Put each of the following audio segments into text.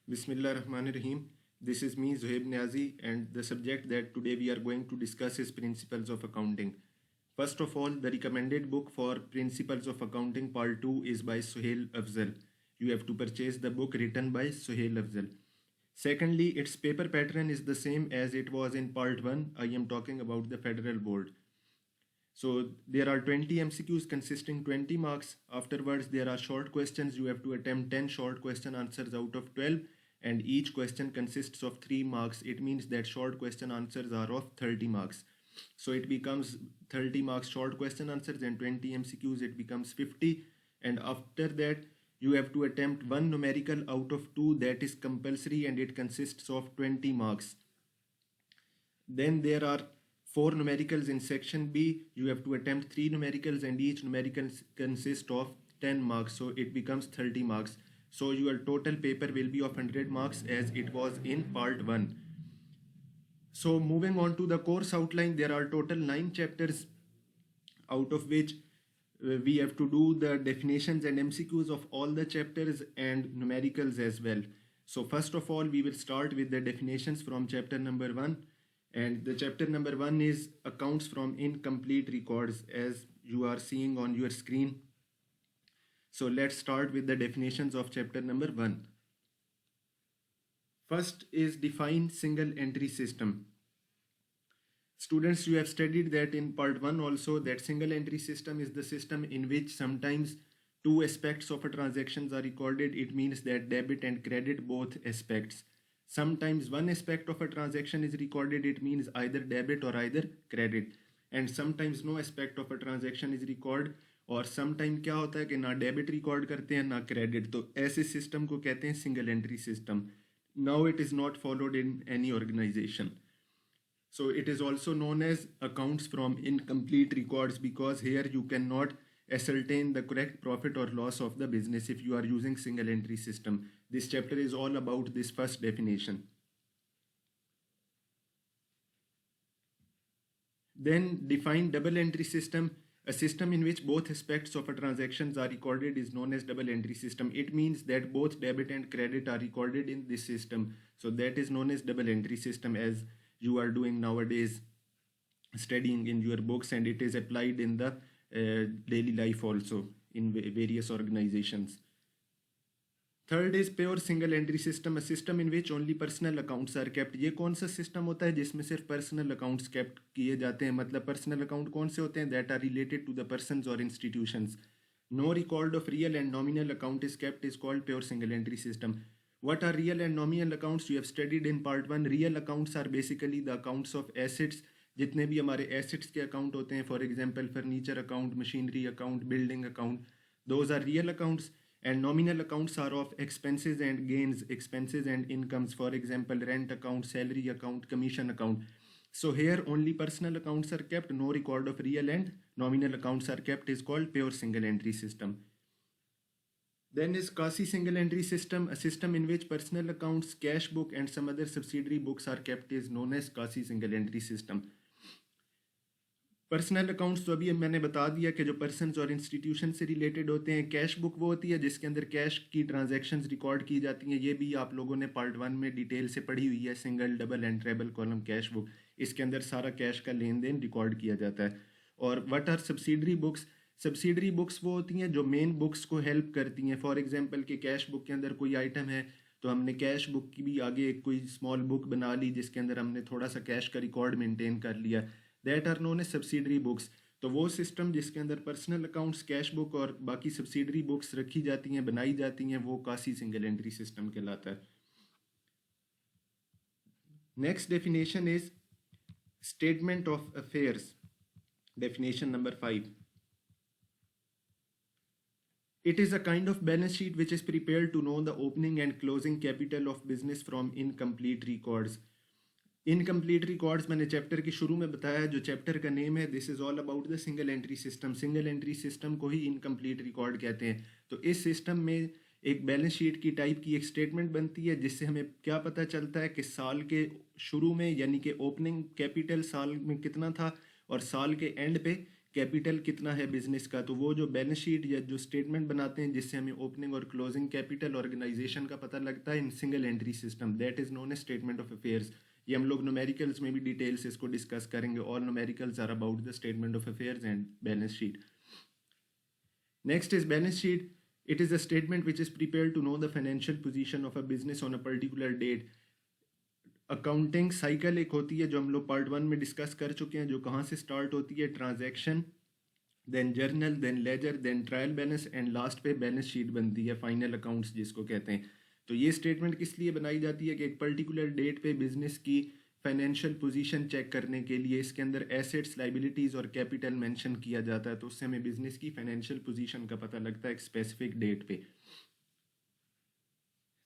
Bismillahirrahmanirrahim. This is me, Zohaib Niazi, and the subject that today we are going to discuss is Principles of Accounting. First of all, the recommended book for Principles of Accounting Part 2 is by Suhail Afzal. You have to purchase the book written by Suhail Afzal. Secondly, its paper pattern is the same as it was in Part 1. I am talking about the Federal Board. So there are 20 MCQs consisting 20 marks. Afterwards, there are short questions. You have to attempt 10 short question answers out of 12, and each question consists of 3 marks. It means that short question answers are of 30 marks. So it becomes 30 marks short question answers, and 20 MCQs it becomes 50. And after that, you have to attempt one numerical out of 2 that is compulsory, and it consists of 20 marks. Then there are 4 numericals in section B. You have to attempt 3 numericals, and each numerical consists of 10 marks. So it becomes 30 marks. So your total paper will be of 100 marks as it was in part 1. So moving on to the course outline, there are total 9 chapters, out of which we have to do the definitions and MCQs of all the chapters and numericals as well. So first of all, we will start with the definitions from chapter number 1. And the chapter number 1 is accounts from incomplete records, as you are seeing on your screen. So let's start with the definitions of chapter number 1. First is define single entry system. Students, you have studied that in part 1 also, that single entry system is the system in which sometimes 2 aspects of a transaction are recorded. It means that debit and credit, both aspects. Sometimes one aspect of a transaction is recorded. It means either debit or either credit. And sometimes no aspect of a transaction is recorded. और sometime क्या होता है कि ना debit record करते हैं ना credit. तो ऐसे सिस्टम को कहते हैं single entry system. Now it is not followed in any organization. So it is also known as accounts from incomplete records, because here you cannot ascertain the correct profit or loss of the business if you are using single entry system. This chapter is all about this first definition. Then define double entry system. A system in which both aspects of a transactions are recorded is known as double entry system. It means that both debit and credit are recorded in this system. So that is known as double entry system, as you are doing nowadays, studying in your books, and it is applied in the daily life also in various organizations. Third is pure single entry system, a system in which only personal accounts are kept. ये कौन सा system होता है जिसमें सिर्फ personal accounts kept किए जाते हैं? मतलब personal account कौन से होते हैं? That are related to the persons or institutions. No record of real and nominal account is kept is called pure single entry system. What are real and nominal accounts? You have studied in part 1. Real accounts are basically the accounts of assets. जितने भी हमारे assets के account होते हैं, for example furniture account, machinery account, building account, those are real accounts. And nominal accounts are of expenses and gains, expenses and incomes, for example rent account, salary account, commission account. So here only personal accounts are kept, no record of real and nominal accounts are kept, is called pure single entry system. Then is quasi single entry system, a system in which personal accounts, cash book and some other subsidiary books are kept, is known as quasi single entry system. Personal accounts तो अभी मैंने बता दिया कि जो persons और institution से related होते हैं. कैश बुक वो होती है जिसके अंदर कैश की ट्रांजैक्शंस रिकॉर्ड की जाती हैं. ये भी आप लोगों ने पार्ट 1 में डिटेल से पढ़ी हुई है. Single, double and treble column cash book, इसके अंदर सारा कैश का लेन देन रिकॉर्ड किया जाता है. और what are subsidiary books? Subsidiary books वो होती हैं जो मेन बुक्स को हेल्प करती हैं. फॉर एग्जाम्पल कि कैश बुक के अंदर कोई आइटम है तो हमने कैश बुक की भी आगे कोई स्मॉल बुक बना ली जिसके अंदर हमने थोड़ा सा कैश का रिकॉर्ड मेंटेन कर लिया. That are known as subsidiary books. तो वो सिस्टम जिसके अंदर पर्सनल अकाउंट्स, कैश बुक और बाकी सब्सिडरी बुक्स रखी जाती हैं, बनाई जाती हैं, वो क्वासी सिंगल एंट्री सिस्टम कहलाता है. Next definition is statement of affairs. Definition number 5. It is a kind of balance sheet which is prepared to know the opening and closing capital of business from incomplete records. Incomplete records मैंने chapter के शुरू में बताया, जो chapter का name है. This is all about the single entry system. Single entry system को ही incomplete record कहते हैं. तो इस सिस्टम में एक बैलेंस शीट की टाइप की एक स्टेटमेंट बनती है जिससे हमें क्या पता चलता है कि साल के शुरू में यानी कि ओपनिंग कैपिटल साल में कितना था और साल के एंड पे कैपिटल कितना है बिजनेस का, तो वो जो बैलेंस शीट या जो स्टेटमेंट बनाते हैं जिससे हमें ओपनिंग और क्लोजिंग कैपिटल ऑर्गेनाइजेशन का पता लगता है in single entry system, that is known as statement of affairs. ये हम लोग न्यूमेरिकल्स में भी डिटेल से इसको डिस्कस करेंगे। All numericals are about the statement of affairs and balance sheet. Next is balance sheet. It is a statement which is prepared to know the financial position of a business on a particular date. Accounting cycle एक होती है जो हम लोग part 1 में discuss कर चुके हैं, जो कहाँ से स्टार्ट होती है, transaction, then journal, then ledger, then trial balance and last पे बैलेंस शीट बनती है, फाइनल अकाउंट्स जिसको कहते हैं। तो ये स्टेटमेंट किस लिए बनाई जाती है कि एक पर्टिकुलर डेट पे बिजनेस की फाइनेंशियल पोजीशन चेक करने के लिए इसके अंदर एसेट्स, लाइबिलिटीज़ और कैपिटल मेंशन किया जाता है, तो उससे हमें बिजनेस की फाइनेंशियल पोजीशन का पता लगता है एक स्पेसिफिक डेट पे।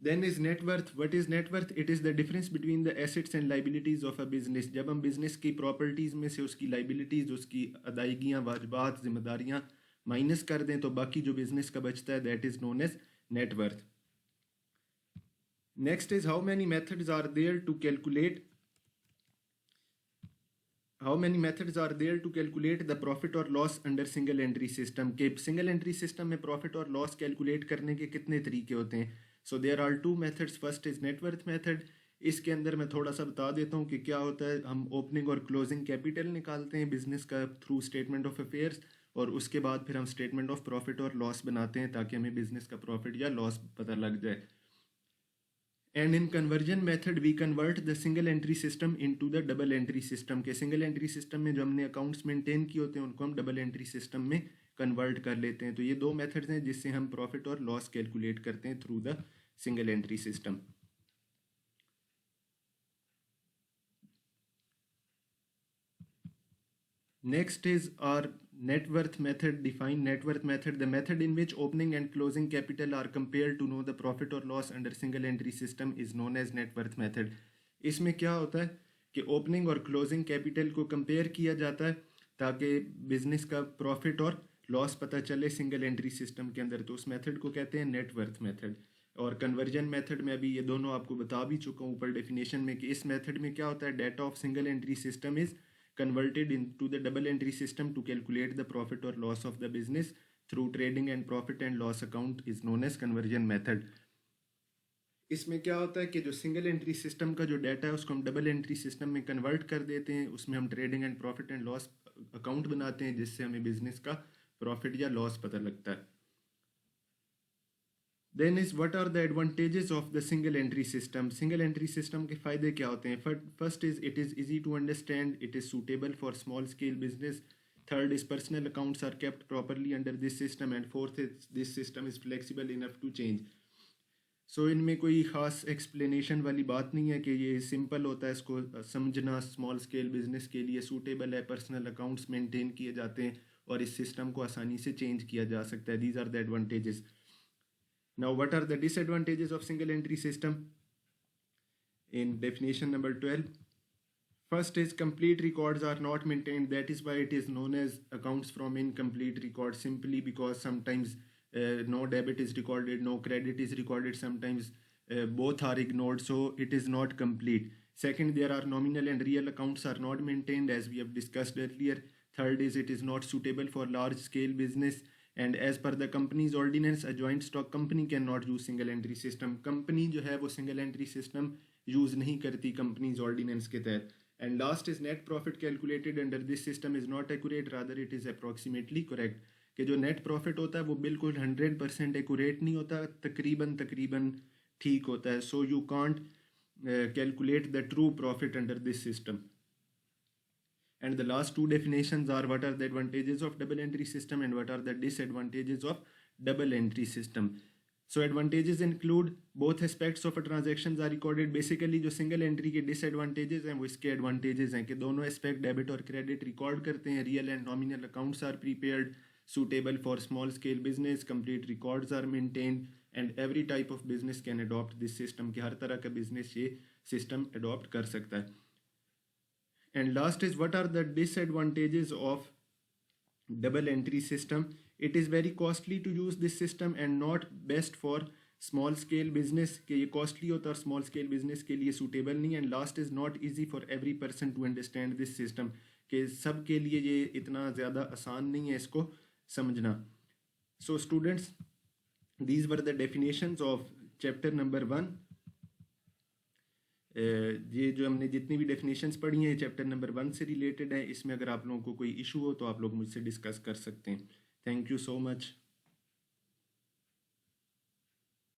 Then is net worth. What is net worth? It is the difference between the assets and liabilities of a business. जब हम बिजनेस की प्रॉपर्टीज़ में से उसकी लाइबिलिटीज़, उसकी अदायगियाँ, वाजबात, जिम्मेदारियाँ माइनस कर दें तो बाकी जो बिजनेस का बचता है that is known as net worth. Next is how many methods are there to calculate the profit और loss under single entry system. के सिंगल एंट्री सिस्टम में प्रॉफिट और लॉस कैलकुलेट करने के कितने तरीके होते हैं। So there are 2 methods. First is net worth method. इसके अंदर मैं थोड़ा सा बता देता हूँ कि क्या होता है। हम ओपनिंग और क्लोजिंग कैपिटल निकालते हैं बिजनेस का थ्रू स्टेटमेंट ऑफ अफेयर्स, और उसके बाद फिर हम स्टेटमेंट ऑफ प्रॉफिट और लॉस बनाते हैं ताकि हमें बिजनेस का प्रॉफिट या लॉस पता लग जाए। And in conversion method we convert the single entry system into the double entry system. के सिंगल एंट्री सिस्टम में जो हमने अकाउंट्स मेंटेन किए होते हैं उनको हम डबल एंट्री सिस्टम में कन्वर्ट कर लेते हैं। तो ये 2 मेथड्स हैं जिससे हम प्रॉफिट और लॉस कैलकुलेट करते हैं through the single entry system. Next is our net worth method. Define net worth method. The method in which opening and closing capital are compared to know the profit or loss under single entry system is known as net worth method. इसमें क्या होता है कि opening और closing capital को compare किया जाता है ताकि बिजनेस का प्रॉफिट और लॉस पता चले सिंगल एंट्री सिस्टम के अंदर। तो उस मेथड को कहते हैं नेट वर्थ मेथड। और कन्वर्जन मेथड में अभी ये दोनों आपको बता भी चुका हूँ ऊपर डेफिनेशन में कि इस मेथड में क्या होता है, data of single entry system is converted into the double entry system to calculate the profit or loss of the business through trading and profit and loss account is known as conversion method. इसमें क्या होता है कि जो single entry system का जो data है उसको हम डबल एंट्री सिस्टम में कन्वर्ट कर देते हैं, उसमें हम trading and profit and loss account बनाते हैं जिससे हमें बिजनेस का प्रॉफिट या लॉस पता लगता है। Then is what are the advantages of the single entry system. Single entry system के फायदे क्या होते हैं। First is it is easy to understand, it is suitable for small scale business. Third is personal accounts are kept properly under this system. And fourth is this system is flexible enough to change. So इनमें कोई ख़ास explanation वाली बात नहीं है कि ये simple होता है, इसको समझना स्मॉल स्केल बिजनेस के लिए सूटेबल है, पर्सनल अकाउंट्स मेंटेन किए जाते हैं और इस सिस्टम को आसानी से चेंज किया जा सकता है। These are the advantages. Now, what are the disadvantages of single entry system? In definition number 12, first is complete records are not maintained. That is why it is known as accounts from incomplete records, simply because sometimes no debit is recorded, no credit is recorded, sometimes both are ignored, so it is not complete. Second, there are nominal and real accounts are not maintained as we have discussed earlier. Third is it is not suitable for large scale business. And as per the company's ordinance, a joint stock company cannot use single entry system. Company जो है वो single entry system use नहीं करती companies ordinance के तहत। And last is net profit calculated under this system is not accurate, rather it is approximately correct. कि जो net profit होता है वो बिल्कुल 100% accurate नहीं होता, तकरीबन ठीक होता है। So you can't calculate the true profit under this system. And the last 2 definitions are what are the advantages of double entry system and what are the disadvantages of double entry system. So advantages include both aspects of a transactions are recorded. Basically जो single entry के disadvantages हैं वो इसके advantages हैं कि दोनों aspect debit और credit record करते हैं, real and nominal accounts are prepared, suitable for small scale business, complete records are maintained, and every type of business can adopt this system कि हर तरह का business ये system adopt कर सकता है। And last is what are the disadvantages of double entry system. It is very costly to use this system and not best for small scale business के ये costly होता है और small scale business के लिए suitable नहीं। And last is not easy for every person to understand this system कि सब के लिए ये इतना ज़्यादा आसान नहीं है इसको समझना. So students, these were the definitions of chapter number 1. ये जो हमने जितनी भी डेफिनेशंस पढ़ी हैं चैप्टर नंबर 1 से रिलेटेड है. इसमें अगर आप लोगों को कोई इशू हो तो आप लोग मुझसे डिस्कस कर सकते हैं. Thank you so much.